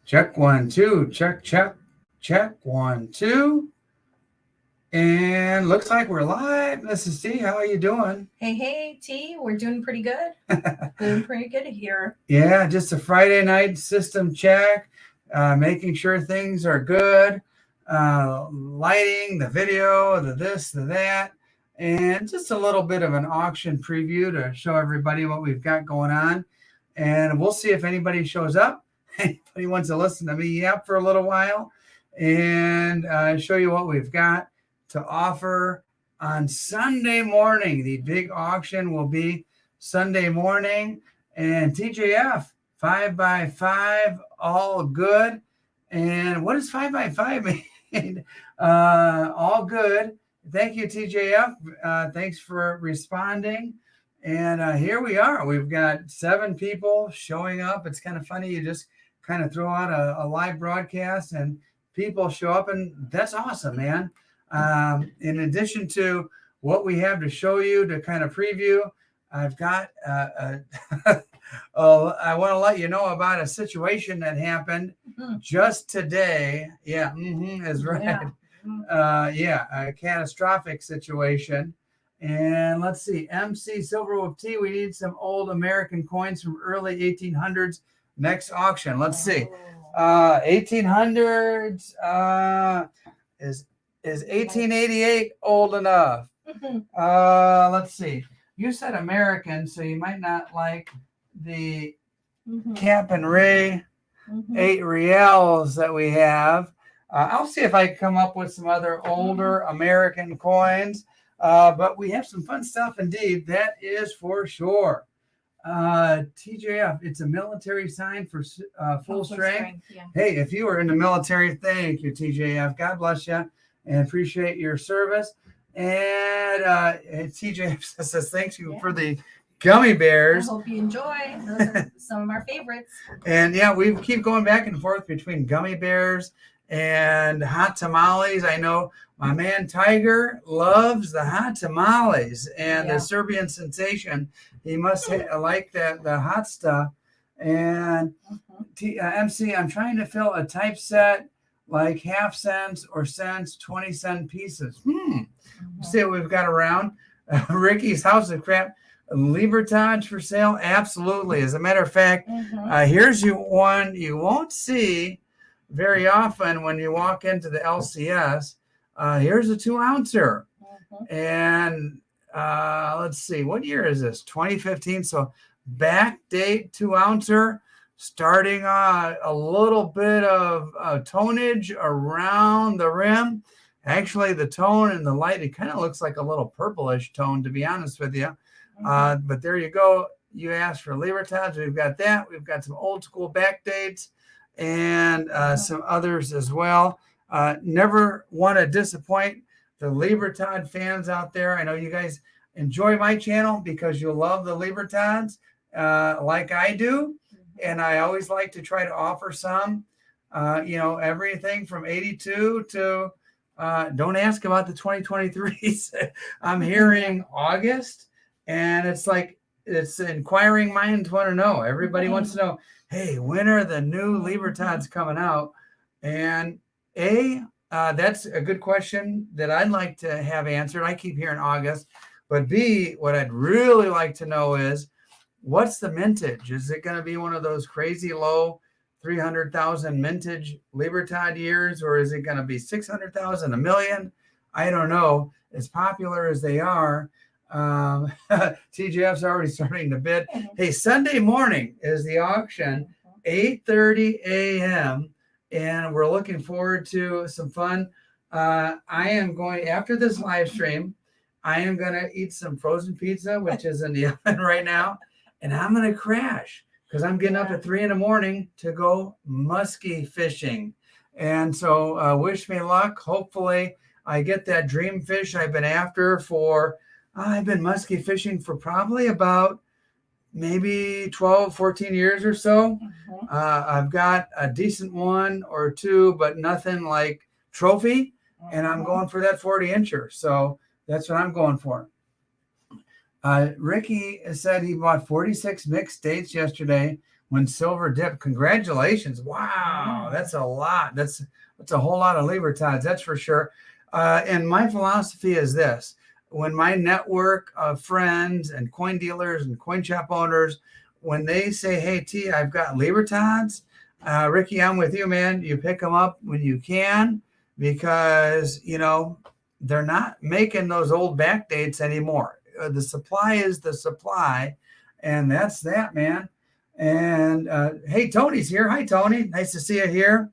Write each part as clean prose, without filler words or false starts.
Check 1, 2. Check, check, check 1, 2. And looks like we're live. Mrs. T, how are you doing? Hey, T, we're doing pretty good. Doing pretty good here. Yeah, just a Friday night system check, making sure things are good, lighting, the video, the this, the that, and just a little bit of an auction preview to show everybody what we've got going on. And we'll see if anybody shows up. Anybody wants to listen to me yap for a little while and show you what we've got to offer on Sunday morning. The big auction will be Sunday morning. And TJF, 5x5, all good. And what does 5x5 mean? All good. Thank you, TJF. Thanks for responding. And here we are. We've got 7 people showing up. It's kind of funny. You just kind of throw out a live broadcast and people show up, and that's awesome, man. In addition to what we have to show you to kind of preview, I've got, I want to let you know about a situation that happened just today. Yeah, is right. Yeah, a catastrophic situation. And let's see, MC Silver with T, we need some old American coins from early 1800s. Next auction, let's see. 1800s, is 1888 old enough? Let's see. You said American, so you might not like the Cap and Ray 8 reals that we have. I'll see if I can come up with some other older American coins. But we have some fun stuff indeed. That is for sure. TJF, it's a military sign for full strength. Yeah. Hey, if you are in the military, thank you, TJF. God bless you and appreciate your service. And TJF says, thanks you for the gummy bears. I hope you enjoy. Those are some of our favorites. And yeah, we keep going back and forth between gummy bears and hot tamales. I know my man Tiger loves the hot tamales and the Serbian sensation. He must like the hot stuff. And MC, I'm trying to fill a typeset like half cents or cents, 20-cent pieces. See what we've got around. Ricky's House of Crap. Libertage for sale? Absolutely. As a matter of fact, here's one you won't see very often when you walk into the LCS. Here's a 2-ouncer. And let's see, what year is this? 2015. So back date 2-ouncer, starting a little bit of tonage around the rim. Actually, the tone and the light, it kind of looks like a little purplish tone, to be honest with you. But there you go. You asked for Libertage. We've got that. We've got some old school back dates and some others as well. Never want to disappoint the Libertad fans out there. I know you guys enjoy my channel because you love the Libertads like I do. And I always like to try to offer some, everything from 82 to, don't ask about the 2023s. I'm hearing August, and it's like, it's inquiring minds want to know. Everybody wants to know, hey, when are the new Libertads coming out? And that's a good question that I'd like to have answered. I keep hearing August. But B, what I'd really like to know is, what's the mintage? Is it going to be one of those crazy low 300,000 mintage Libertad years, or is it going to be 600,000, a million? I don't know. As popular as they are, TGF's already starting to bid. Hey, Sunday morning is the auction, 8:30 a.m., and we're looking forward to some fun. I am going, after this live stream, I am going to eat some frozen pizza, which is in the oven right now, and I'm going to crash because I'm getting up at 3 a.m. to go muskie fishing. And so wish me luck. Hopefully I get that dream fish I've been after for, I've been muskie fishing for probably about maybe 12, 14 years or so. I've got a decent one or two, but nothing like trophy. And I'm going for that 40-incher. So that's what I'm going for. Ricky said he bought 46 mixed dates yesterday when silver dipped. Congratulations. Wow. That's a lot. That's a whole lot of Libertads. That's for sure. And my philosophy is this. When my network of friends and coin dealers and coin shop owners, when they say, hey, T, I've got Libertads, Ricky, I'm with you, man. You pick them up when you can because, they're not making those old back dates anymore. The supply is the supply, and that's that, man. And hey, Tony's here. Hi, Tony. Nice to see you here.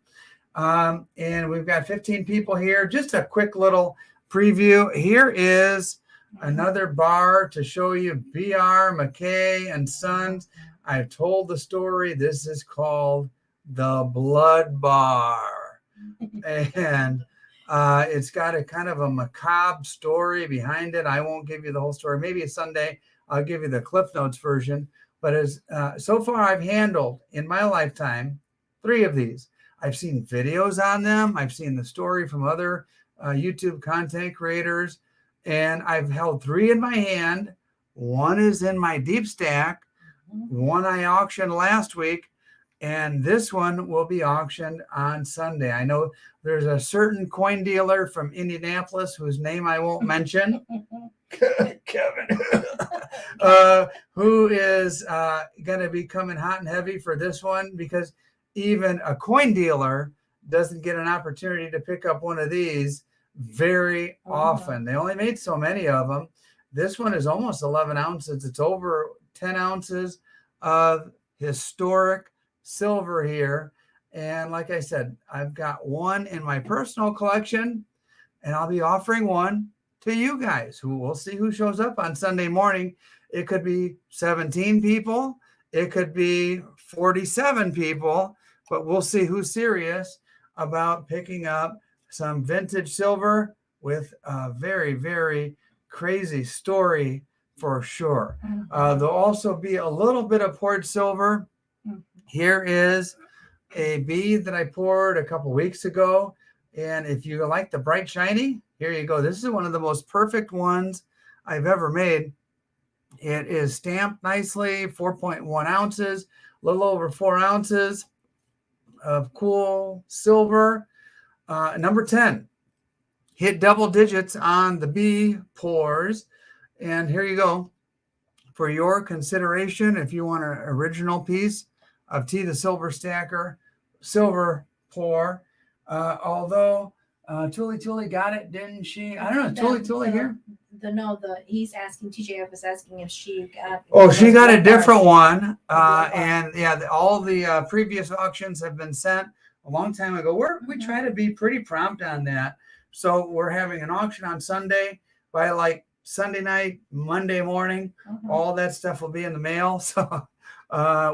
And we've got 15 people here. Just a quick little preview. Here is another bar to show you BR, McKay, and Sons. I've told the story. This is called the Blood Bar. And it's got a kind of a macabre story behind it. I won't give you the whole story. Maybe Sunday I'll give you the Cliff Notes version. But as so far I've handled in my lifetime 3 of these. I've seen videos on them. I've seen the story from other YouTube content creators. And I've held 3 in my hand. 1 is in my deep stack. 1 I auctioned last week. And this one will be auctioned on Sunday. I know there's a certain coin dealer from Indianapolis whose name I won't mention, Kevin, who is going to be coming hot and heavy for this one because even a coin dealer doesn't get an opportunity to pick up one of these very often. They only made so many of them. This one is almost 11 ounces. It's over 10 ounces of historic silver here. And like I said, I've got 1 in my personal collection, and I'll be offering 1 to you guys who we'll see who shows up on Sunday morning. It could be 17 people. It could be 47 people, but we'll see who's serious about picking up some vintage silver with a very, very crazy story for sure. There'll also be a little bit of poured silver. Here is a bead that I poured a couple weeks ago. And if you like the bright shiny, here you go. This is one of the most perfect ones I've ever made. It is stamped nicely, 4.1 ounces, a little over 4 ounces of cool silver. Number 10, hit double digits on the B pours. And here you go. For your consideration, if you want an original piece of T the Silver Stacker, silver pour. Although Tuli got it, didn't she? I don't know. Tuli here? He's asking, TJF is asking if she got. Oh, she got a different one. And yeah, all the previous auctions have been sent a long time ago. We try to be pretty prompt on that. So we're having an auction on Sunday. By like Sunday night, Monday morning, all that stuff will be in the mail. So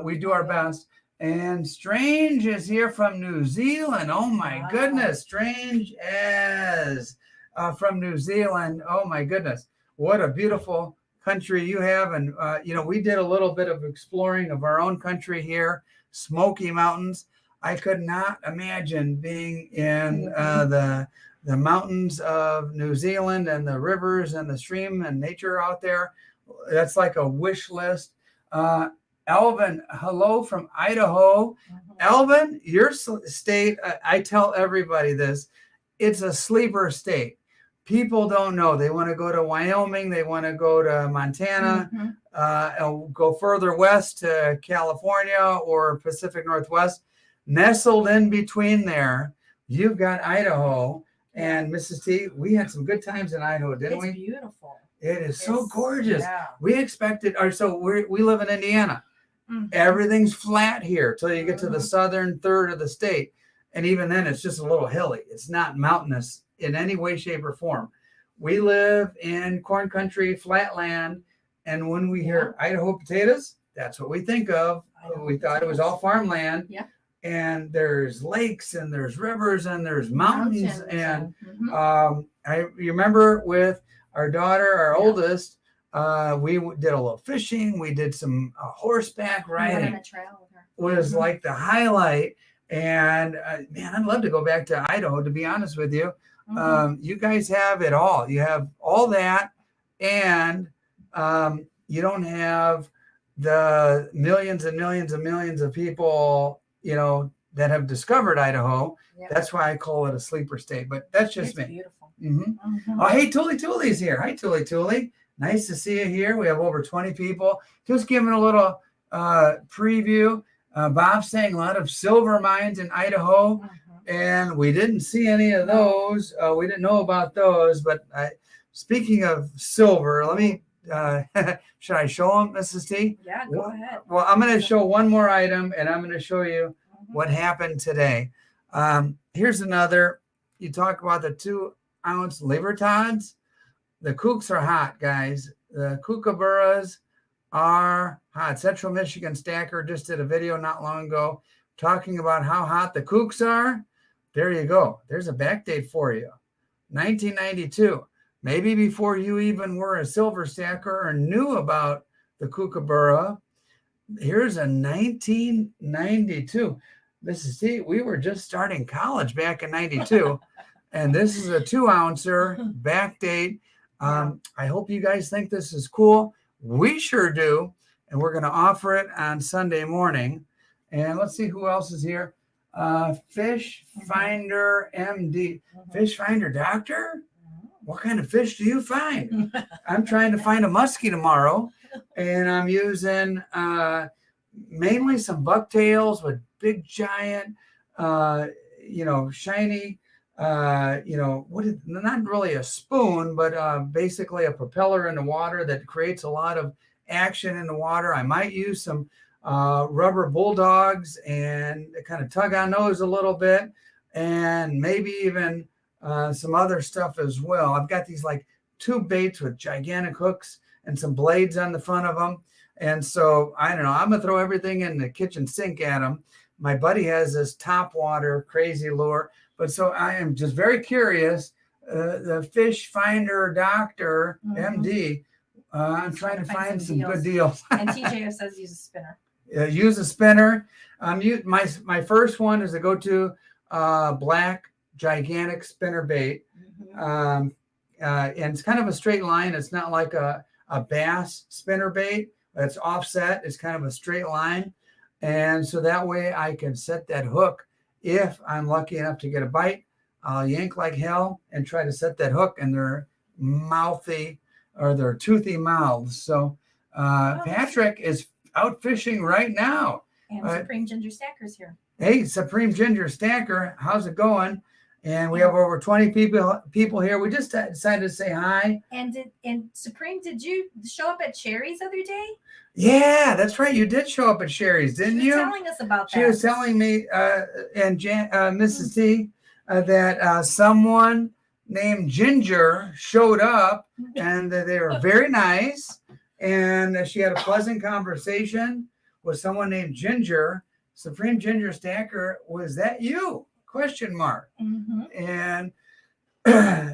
we do our best. And Strange is here from New Zealand. Oh my goodness. Strange as from New Zealand. Oh my goodness. What a beautiful country you have. And, we did a little bit of exploring of our own country here, Smoky Mountains. I could not imagine being in the mountains of New Zealand and the rivers and the stream and nature out there. That's like a wish list. Elvin, hello from Idaho. Elvin, your state, I tell everybody this, it's a sleeper state. People don't know. They want to go to Wyoming. They want to go to Montana, go further west to California or Pacific Northwest. Nestled in between there, you've got Idaho. And Mrs. T, we had some good times in Idaho, didn't we? It's beautiful. It is so gorgeous. Yeah. We expected, we live in Indiana. Everything's flat here till you get to the southern third of the state. And even then, it's just a little hilly. It's not mountainous in any way, shape, or form. We live in corn country, flat land. And when we hear Idaho potatoes, that's what we think of. We thought it was all farmland. Yeah. And there's lakes and there's rivers and there's mountains. And I remember with our daughter, our oldest, we did a little fishing. We did some horseback riding. On a trail with her. Was like the highlight. And man, I'd love to go back to Idaho, to be honest with you. You guys have it all. You have all that. And you don't have the millions and millions and millions of people, that have discovered Idaho. Yeah. That's why I call it a sleeper state, but that's just It's me. beautiful. Mm-hmm. Oh, hey, Tuli's here. Hi, Tuli. Nice to see you here. We have over 20 people. Just giving a little preview. Bob's saying a lot of silver mines in Idaho, and we didn't see any of those. We didn't know about those, but speaking of silver, let me, should I show them, Mrs. T? Yeah, go ahead. Well, I'm going to show one more item, and I'm going to show you what happened today. Here's another. You talk about the 2-ounce Libertads. The kooks are hot, guys. The kookaburras are hot. Central Michigan Stacker just did a video not long ago talking about how hot the kooks are. There you go. There's a back date for you. 1992. Maybe before you even were a silver stacker or knew about the kookaburra. Here's a 1992. Mrs. T, we were just starting college back in 92. And this is a 2-ouncer back date. I hope you guys think this is cool. We sure do. And we're going to offer it on Sunday morning. And let's see who else is here. Fish Finder MD. Fish Finder Doctor? What kind of fish do you find? I'm trying to find a muskie tomorrow. And I'm using mainly some bucktails with big giant, shiny, not really a spoon, but basically a propeller in the water that creates a lot of action in the water. I might use some rubber bulldogs and kind of tug on those a little bit, and maybe even some other stuff as well. I've got these like 2 baits with gigantic hooks and some blades on the front of them. And so, I don't know, I'm going to throw everything in the kitchen sink at them. My buddy has this top water crazy lure. But so I am just very curious. The Fish Finder Doctor, MD, I'm trying to find some good deals. And TJF says use a spinner. Use a spinner. My first one is to go to black gigantic spinner bait. And it's kind of a straight line. It's not like a bass spinner bait. It's offset. It's kind of a straight line. And so that way I can set that hook. If I'm lucky enough to get a bite, I'll yank like hell and try to set that hook in their mouthy or their toothy mouths. So Patrick is out fishing right now. And Supreme Ginger Stacker's here. Hey, Supreme Ginger Stacker, how's it going? And we have over 20 people here. We just decided to say hi. And Supreme, did you show up at Sherry's the other day? Yeah, that's right. You did show up at Sherry's, didn't you? She was telling us about that. She was telling me and Mrs. T that someone named Ginger showed up, and they were very nice. And she had a pleasant conversation with someone named Ginger. Supreme Ginger Stacker, was that you? ? And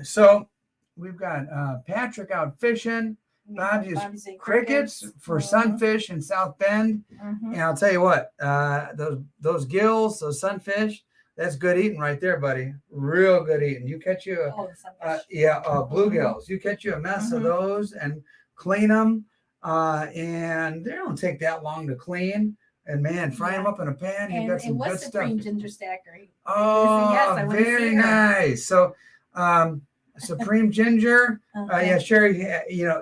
so we've got Patrick out fishing. Bob used crickets for sunfish in South Bend. And I'll tell you what, those gills, those sunfish, that's good eating right there, buddy. Real good eating. You catch you bluegills. You catch you a mess of those and clean them. And they don't take that long to clean. And man, fry them up in a pan. You got some good stuff. Supreme Ginger Stacker? Oh, very nice. So, Supreme Ginger, Sherry,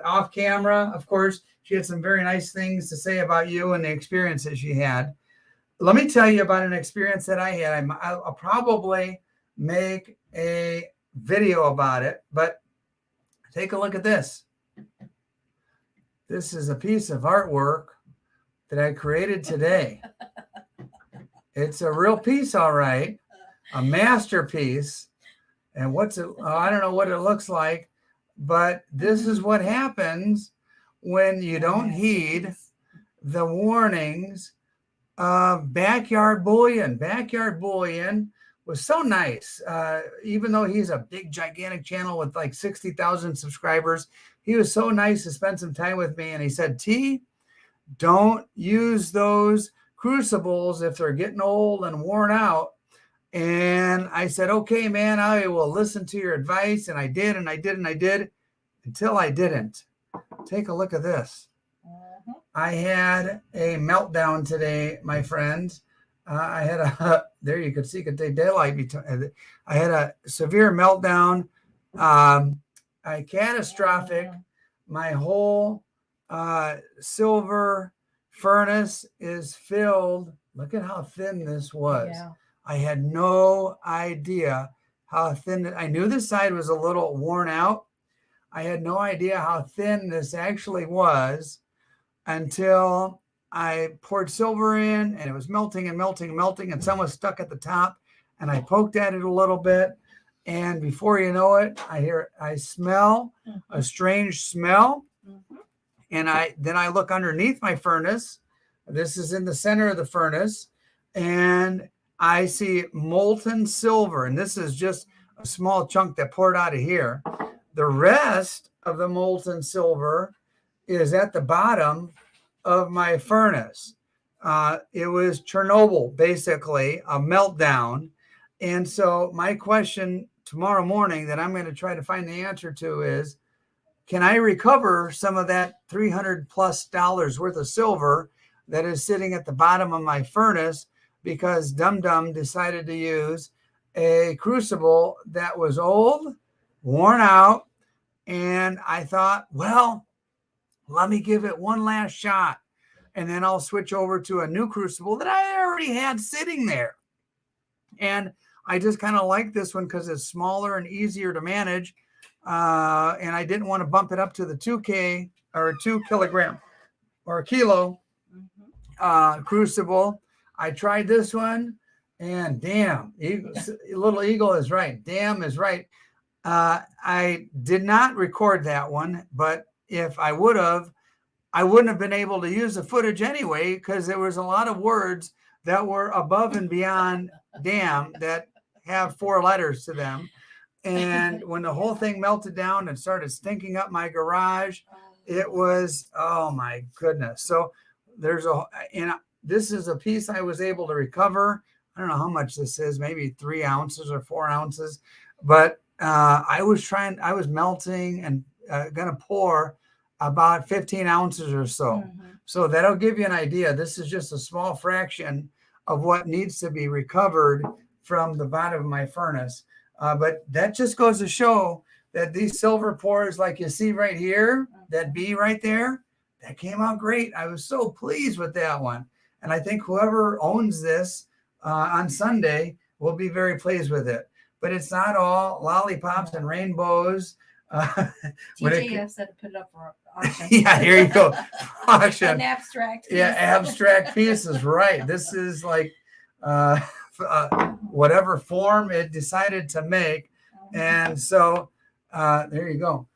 off camera, of course, she had some very nice things to say about you and the experiences she had. Let me tell you about an experience that I had. I'll probably make a video about it, but take a look at this. This is a piece of artwork that I created today. It's a real piece, all right, a masterpiece. And I don't know what it looks like, but this is what happens when you don't heed the warnings of Backyard Bullion. Backyard Bullion was so nice. Even though he's a big, gigantic channel with like 60,000 subscribers, he was so nice to spend some time with me. And he said, T, don't use those crucibles if they're getting old and worn out. And I said, okay, man, I will listen to your advice. And I did, and I did, and I did, until I didn't. Take a look at this. I had a meltdown today, my friend. I had a there you could see could take daylight. I had a severe meltdown, a catastrophic. My whole silver furnace is filled. Look at how thin this was. Yeah. I had no idea how thin. I knew the side was a little worn out. I had no idea how thin this actually was until I poured silver in and it was melting and melting and melting, and some was stuck at the top. And I poked at it a little bit. And before you know it, I smell a strange smell. And then I look underneath my furnace. This is in the center of the furnace. And I see molten silver. And this is just a small chunk that poured out of here. The rest of the molten silver is at the bottom of my furnace. It was Chernobyl, basically, a meltdown. And so my question tomorrow morning that I'm going to try to find the answer to is, can I recover some of that $300+ worth of silver that is sitting at the bottom of my furnace because Dum Dum decided to use a crucible that was old, worn out, and I thought, well, let me give it one last shot, and then I'll switch over to a new crucible that I already had sitting there. And I just kind of like this one because it's smaller and easier to manage. And I didn't want to bump it up to the 2K or 2 kilogram or a kilo crucible. I tried this one, and damn, little eagle is right. Damn is right. I did not record that one, but if I would have, I wouldn't have been able to use the footage anyway, because there was a lot of words that were above and beyond damn that have 4 letters to them. And when the whole thing melted down and started stinking up my garage, it was, oh my goodness. So this is a piece I was able to recover. I don't know how much this is, maybe 3 ounces or 4 ounces, but I was melting and going to pour about 15 ounces or so. So that'll give you an idea. This is just a small fraction of what needs to be recovered from the bottom of my furnace. But that just goes to show that these silver pours, like you see right here, that B right there, that came out great. I was so pleased with that one. And I think whoever owns this on Sunday will be very pleased with it. But it's not all lollipops and rainbows. TJF said to put it up for auction. Yeah, here you go. Auction. An abstract piece. Yeah, abstract pieces, right. This is like whatever form it decided to make. And so there you go.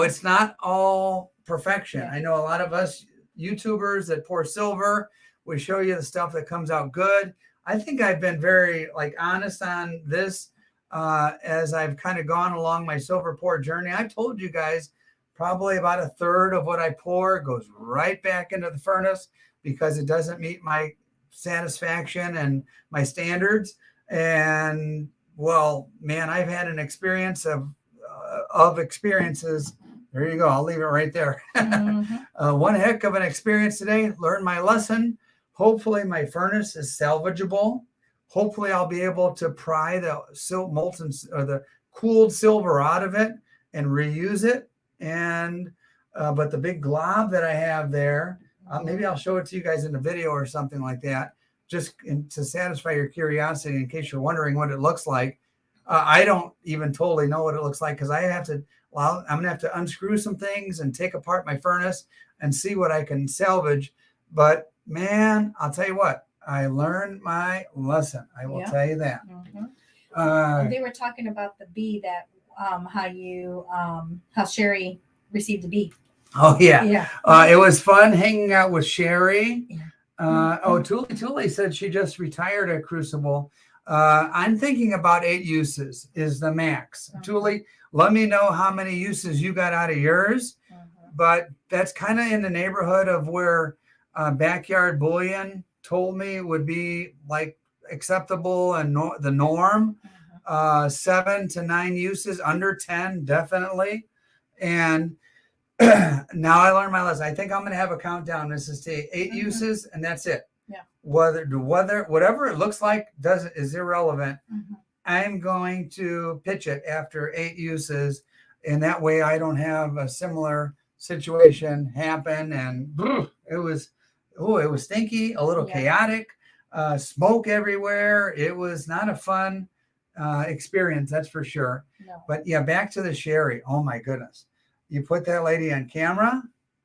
It's not all perfection. I know a lot of us YouTubers that pour silver, we show you the stuff that comes out good. I think I've been very honest on this as I've kind of gone along my silver pour journey. I told you guys probably about a third of what I pour goes right back into the furnace because it doesn't meet my satisfaction and my standards. And well, man, I've had an experience of experiences. There you go. I'll leave it right there. One heck of an experience today. Learned my lesson. Hopefully my furnace is salvageable. Hopefully I'll be able to pry the molten or the cooled silver out of it and reuse it. And but the big glob that I have there, maybe I'll show it to you guys in a video or something like that, just to satisfy your curiosity in case you're wondering what it looks like. I don't even totally know what it looks like because I'm going to have to unscrew some things and take apart my furnace and see what I can salvage. But man, I'll tell you what, I learned my lesson. I will tell you that. They were talking about the bee that how Sherry received the bee. Oh yeah. It was fun hanging out with Sherry. Tuli said she just retired at Crucible. I'm thinking about 8 uses is the max. Tuli, let me know how many uses you got out of yours. But that's kind of in the neighborhood of where Backyard Bullion told me would be like acceptable and the norm. 7 to 9 uses, under 10 definitely. And Now I learned my lesson. I think I'm going to have a countdown, Mrs. T. 8 uses, and that's it. Yeah. Whatever it looks like is irrelevant. Mm-hmm. I'm going to pitch it after 8 uses, and that way I don't have a similar situation happen. And it was stinky, a little chaotic, smoke everywhere. It was not a fun experience, that's for sure. No. But yeah, back to the sherry. Oh my goodness. You put that lady on camera,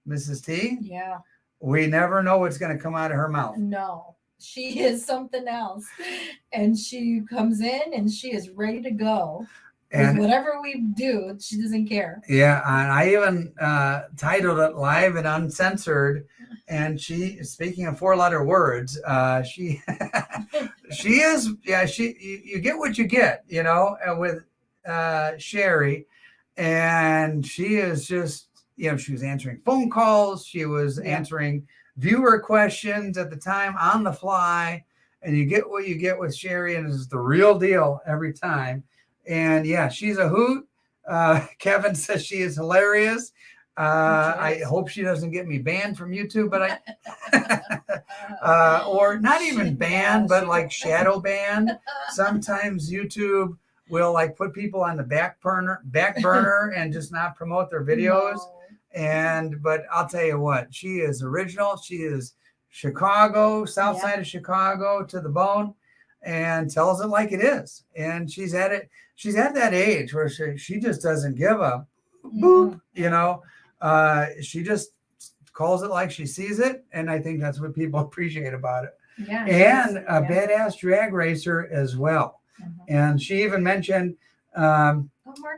Mrs. T. Yeah. We never know what's going to come out of her mouth. No, she is something else. And she comes in and she is ready to go. And whatever we do, she doesn't care. Yeah, and I even titled it Live and Uncensored. And she, speaking of 4-letter words, she is, you get what you get, with Sherry. And she is just, she was answering phone calls. She was answering viewer questions at the time on the fly. And you get what you get with Sherry, and it's the real deal every time. And yeah, she's a hoot. Kevin says she is hilarious. I hope she doesn't get me banned from YouTube, but or not even banned, but like shadow banned. Sometimes YouTube will like put people on the back burner and just not promote their videos. No. But I'll tell you what, she is original. She is Chicago, South side of Chicago to the bone, and tells it like it is. And she's at it. She's at that age where she just doesn't give a boop, she just calls it like she sees it. And I think that's what people appreciate about it. Yeah, and a badass drag racer as well. Mm-hmm. And she even mentioned, Mark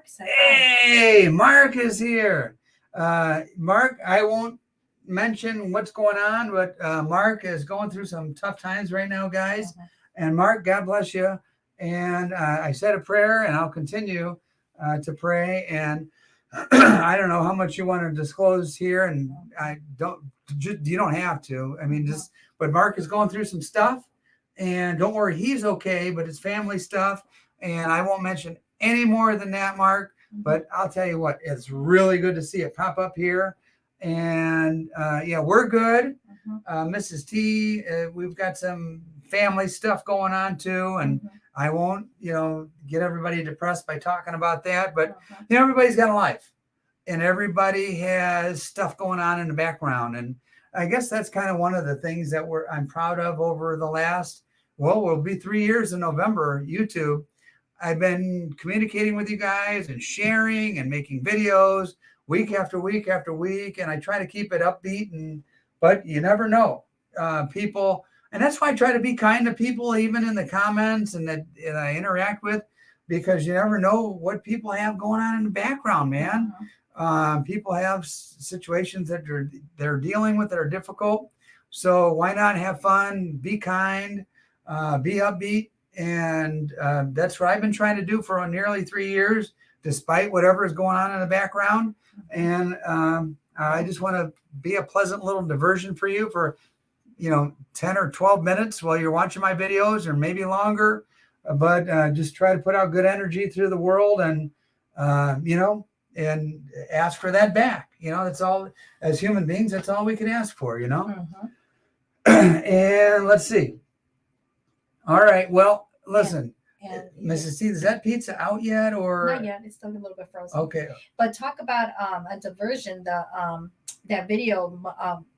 said, hey, Mark is here. Mark, I won't mention what's going on, but Mark is going through some tough times right now, guys. Mm-hmm. And Mark, God bless you. And I said a prayer, and I'll continue to pray. And I don't know how much you want to disclose here, and you don't have to. I mean, but Mark is going through some stuff. And don't worry, he's okay, but it's family stuff. And I won't mention any more than that, Mark. But I'll tell you what, it's really good to see it pop up here. And we're good. Mrs. T, we've got some family stuff going on too. And I won't, get everybody depressed by talking about that. But, everybody's got a life. And everybody has stuff going on in the background. And I guess that's kind of one of the things that I'm proud of over the last, will be 3 years in November, YouTube. I've been communicating with you guys and sharing and making videos week after week after week. And I try to keep it upbeat, but you never know. People, and that's why I try to be kind to people, even in the comments and that I interact with, because you never know what people have going on in the background, man. People have situations that they're dealing with that are difficult. So why not have fun, be kind, be upbeat. And that's what I've been trying to do for nearly 3 years, despite whatever is going on in the background. And I just want to be a pleasant little diversion for you for, 10 or 12 minutes while you're watching my videos, or maybe longer. But just try to put out good energy through the world, and, and ask for that back. That's all, as human beings, that's all we can ask for, And let's see. All right. Well, listen, Mrs. T, is that pizza out yet, or not yet? It's still a little bit frozen. Okay. But talk about a diversion. That video,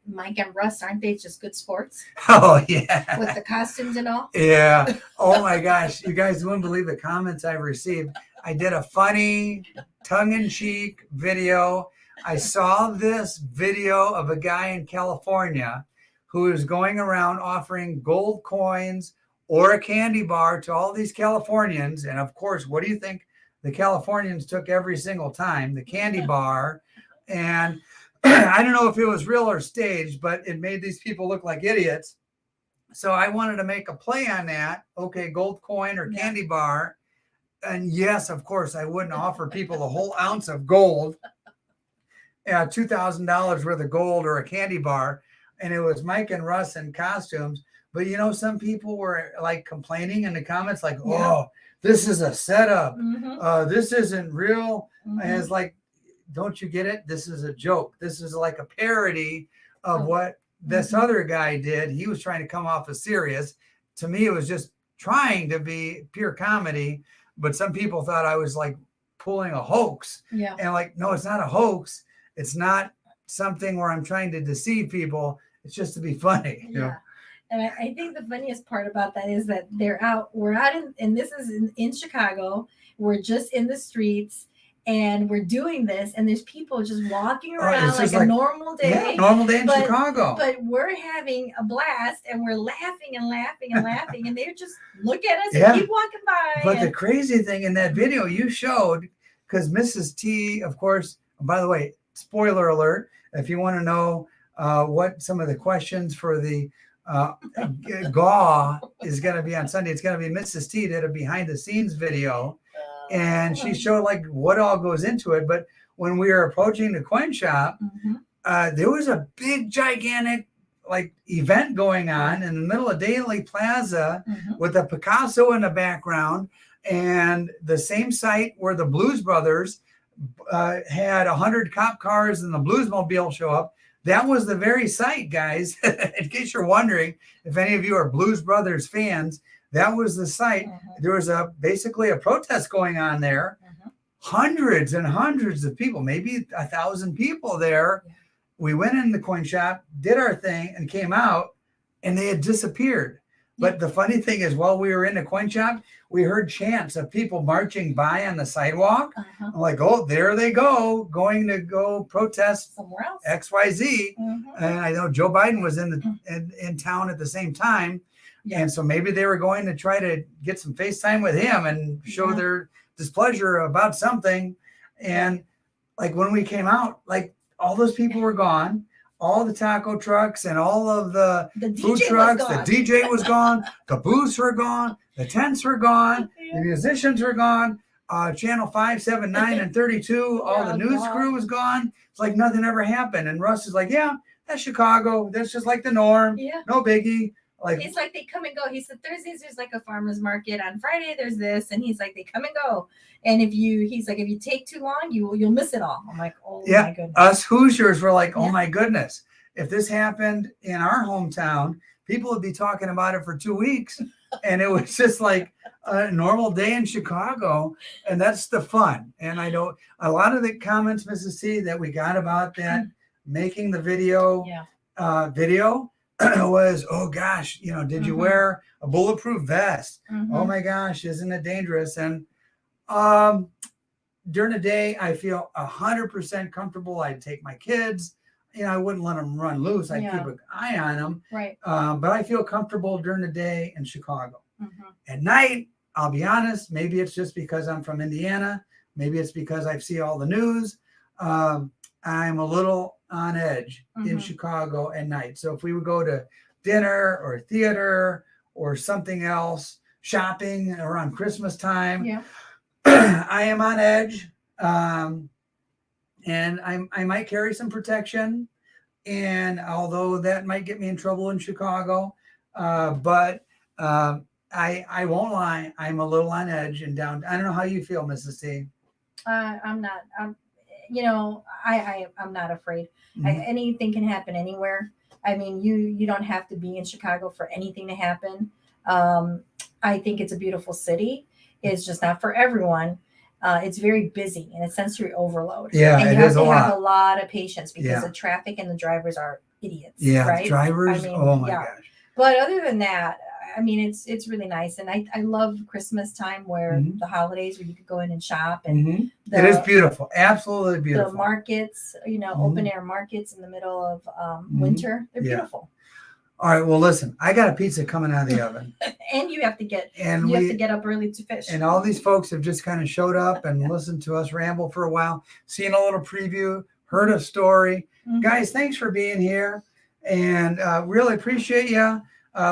Mike and Russ, aren't they just good sports? Oh yeah. With the costumes and all. Yeah. Oh my gosh, you guys wouldn't believe the comments I've received. I did a funny, tongue-in-cheek video. I saw this video of a guy in California who is going around offering gold coins or a candy bar to all these Californians. And of course, what do you think the Californians took every single time? The candy bar. And I don't know if it was real or staged, but it made these people look like idiots. So I wanted to make a play on that. Okay, gold coin or candy bar. And yes, of course, I wouldn't offer people a whole ounce of gold, $2,000 worth of gold or a candy bar. And it was Mike and Russ in costumes. But, some people were like complaining in the comments, like, oh, this is a setup. This isn't real. And it's like, don't you get it? This is a joke. This is like a parody of Oh. what this other guy did. He was trying to come off as serious. To me, it was just trying to be pure comedy, but some people thought I was like pulling a hoax. Yeah. And like, no, it's not a hoax. It's not something where I'm trying to deceive people. It's just to be funny. You know? And I think the funniest part about that is that we're out and this is in Chicago. We're just in the streets and we're doing this, and there's people just walking around like a normal day. Yeah, normal day in Chicago. But we're having a blast and we're laughing and laughing and laughing, and they just look at us and keep walking by. But the crazy thing in that video you showed, because Mrs. T, of course, by the way, spoiler alert, if you want to know what some of the questions for the GAW is going to be on Sunday, it's going to be Mrs. T did a behind the scenes video. And she showed like what all goes into it. But when we were approaching the coin shop, there was a big, gigantic like event going on in the middle of Daily Plaza with a Picasso in the background, and the same site where the Blues Brothers had 100 cop cars and the Bluesmobile show up. That was the very site, guys. In case you're wondering, if any of you are Blues Brothers fans, that was the site. There was basically a protest going on there. Hundreds and hundreds of people, maybe 1,000 people there. We went in the coin shop, did our thing, and came out, and they had disappeared. But the funny thing is, while we were in the coin shop, we heard chants of people marching by on the sidewalk. I'm like, oh, there they go, going to go protest somewhere else. XYZ. And I know Joe Biden was in town at the same time. And so maybe they were going to try to get some FaceTime with him and show their displeasure about something. And like when we came out, like all those people were gone. All the taco trucks and all of the food trucks, the DJ was gone, the booths were gone, the tents were gone, the musicians were gone, Channel 5, 7, 9, and 32, all the news crew was gone. It's like nothing ever happened. And Russ is like, yeah, that's Chicago. That's just like the norm. No biggie. Like, he's like, they come and go. He said Thursdays there's like a farmer's market. On Friday there's this, and he's like, they come and go. And if you take too long, you'll miss it all. I'm like, oh my goodness. Us Hoosiers were like, oh my goodness. If this happened in our hometown, people would be talking about it for 2 weeks. And it was just like a normal day in Chicago. And that's the fun. And I know a lot of the comments, Mrs. C, that we got about that making the video was, oh gosh, did you wear a bulletproof vest? Oh my gosh, isn't it dangerous? And during the day, I feel 100% comfortable. I'd take my kids, I wouldn't let them run loose. I'd keep an eye on them. Right. But I feel comfortable during the day in Chicago. At night, I'll be honest, maybe it's just because I'm from Indiana. Maybe it's because I see all the news. I'm a little on edge in Chicago at night. So if we would go to dinner or theater or something else, shopping around Christmas time, I am on edge. And I might carry some protection. And although that might get me in trouble in Chicago, but I won't lie, I'm a little on edge and down. I don't know how you feel, Mrs. T. I'm not. I'm not afraid. Anything can happen anywhere. I mean, you don't have to be in Chicago for anything to happen. I think it's a beautiful city. It's just not for everyone. It's very busy and it's sensory overload. Yeah, and it you have is to have a lot of patience because the Yeah. traffic and the drivers are idiots. Yeah, right? drivers. I mean, oh my yeah. gosh. But other than that, I mean, it's really nice, and I love Christmas time where the holidays where you could go in and shop, and It is beautiful, absolutely the beautiful. markets, open air markets in the middle of winter. They're Yeah. beautiful. All right, well, listen, I got a pizza coming out of the oven, And you have to get and you have to get up early to fish. and all these folks have just kind of showed up and listened to us ramble for a while, seen a little preview, heard a story. Guys, thanks for being here, and really appreciate you.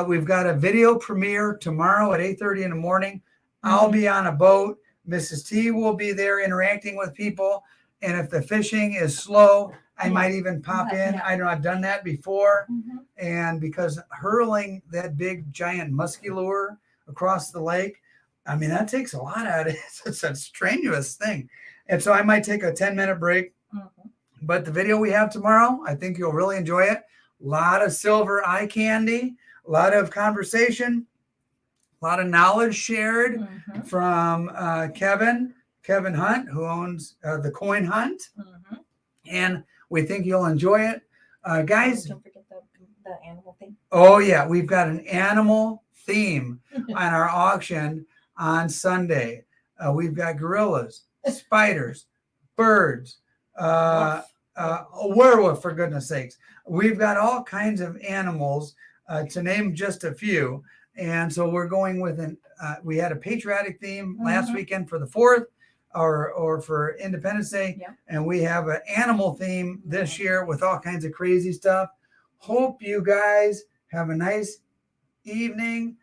We've got a video premiere tomorrow at 8:30 in the morning. I'll be on a boat. Mrs. T will be there interacting with people. And if the fishing is slow, I might even pop in. I know I've done that before. And because hurling that big, giant musky lure across the lake, I mean, that takes a lot out of it. It's a strenuous thing. And so I might take a 10-minute break Mhm. But the video we have tomorrow, I think you'll really enjoy it. A lot of silver eye candy, a lot of conversation, a lot of knowledge shared Mhm. from Kevin Hunt, who owns the Coin Hunt. Mhm. And we think you'll enjoy it. Guys, don't forget the animal thing. oh yeah, we've got an animal theme on our auction on Sunday. We've got gorillas, spiders, birds, a werewolf, for goodness sakes. We've got all kinds of animals, to name just a few. And so we're going with we had a patriotic theme last weekend for the 4th or for Independence Day. Yeah. And we have an animal theme this year with all kinds of crazy stuff. Hope you guys have a nice evening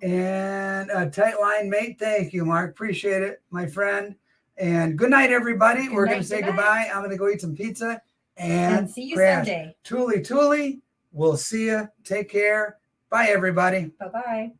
and a tight line, mate. Thank you, Mark. Appreciate it, my friend. And good night, everybody. We're going to say goodbye. I'm going to go eat some pizza and see you crash. Sunday. Tooly. We'll see you. Take care. Bye, everybody. Bye-bye.